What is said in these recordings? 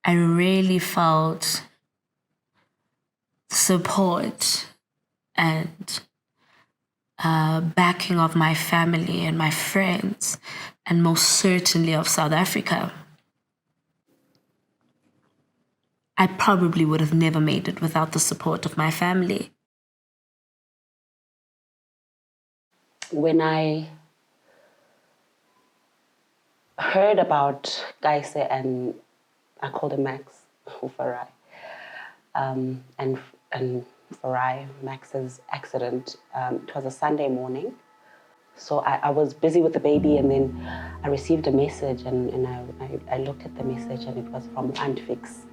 I really felt support and backing of my family and my friends, and most certainly of South Africa. I probably would have never made it without the support of my family. When I heard about Kayise and I called him Max, Farai, and Farai, Max's accident, it was a Sunday morning. So I was busy with the baby, and then I received a message, and I looked at the message, and it was from Aunt Fix,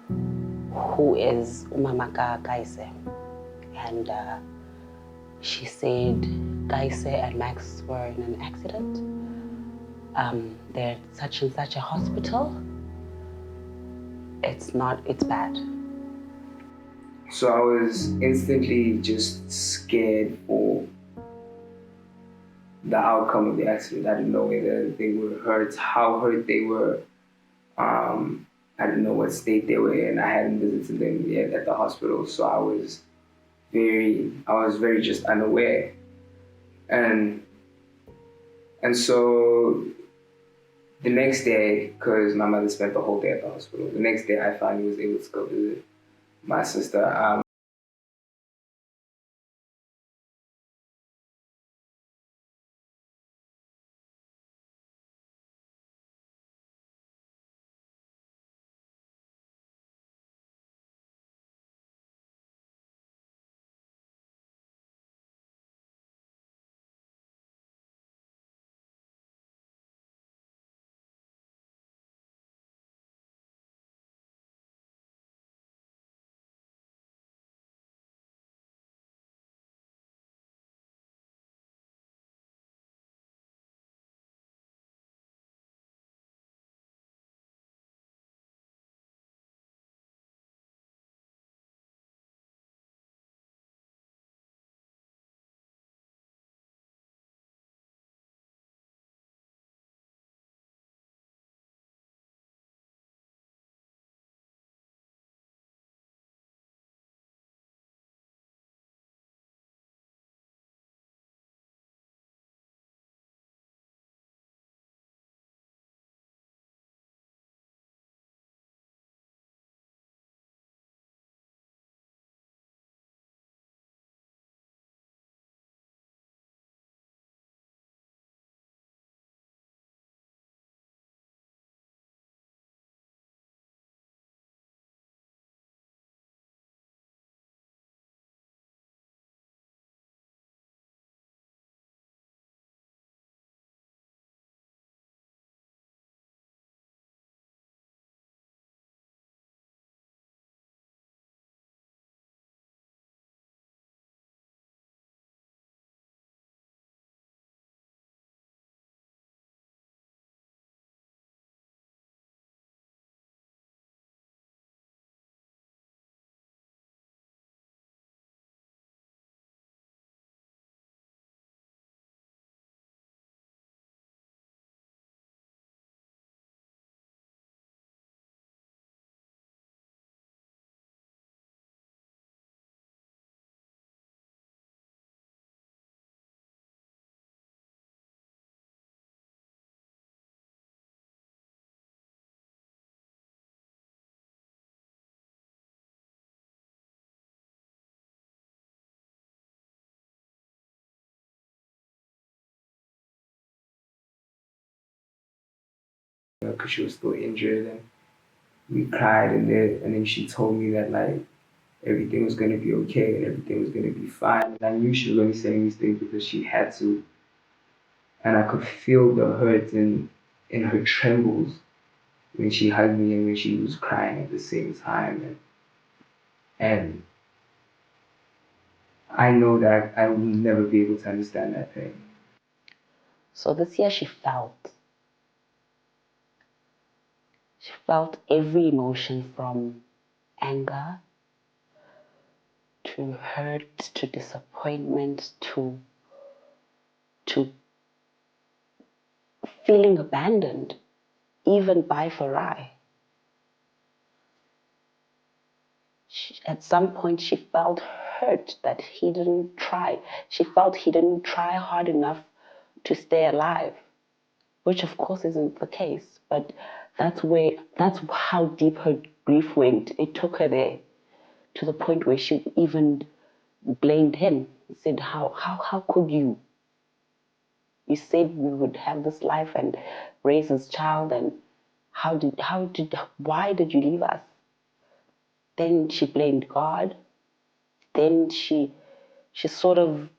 who is Umamaka Kayise. And she said Kayise and Max were in an accident. They're at such and such a hospital. It's bad. So I was instantly just scared for the outcome of the accident. I didn't know whether they were hurt, how hurt they were. I didn't know what state they were in. I hadn't visited them yet at the hospital, so I was very just unaware. And so the next day, because my mother spent the whole day at the hospital, the next day I finally was able to go visit my sister. Because she was still injured, and we cried, and then she told me that like everything was gonna be okay and everything was gonna be fine. And I knew she was only saying these things because she had to, and I could feel the hurt in her trembles when she hugged me and when she was crying at the same time. And I know that I will never be able to understand that pain. So this year she felt every emotion from anger to hurt to disappointment to feeling abandoned, even by Farai. at some point she felt hurt that he didn't try. She felt he didn't try hard enough to stay alive, which of course isn't the case. But that's how deep her grief went. It took her there, to the point where she even blamed him. Said, how could you? You said we would have this life and raise this child, and why did you leave us? Then she blamed God. Then she sort of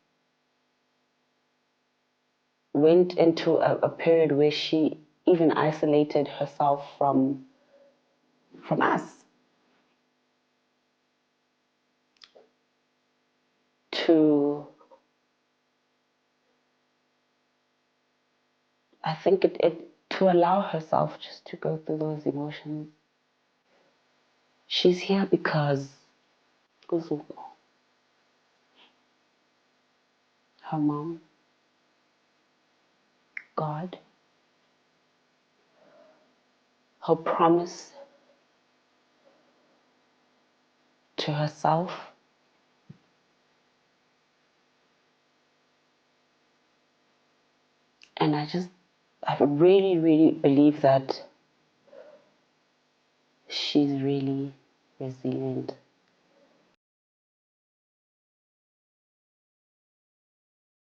went into a period where she even isolated herself from us, to, I think to allow herself just to go through those emotions. She's here because her mom, God, her promise to herself, and I really, really believe that she's really resilient.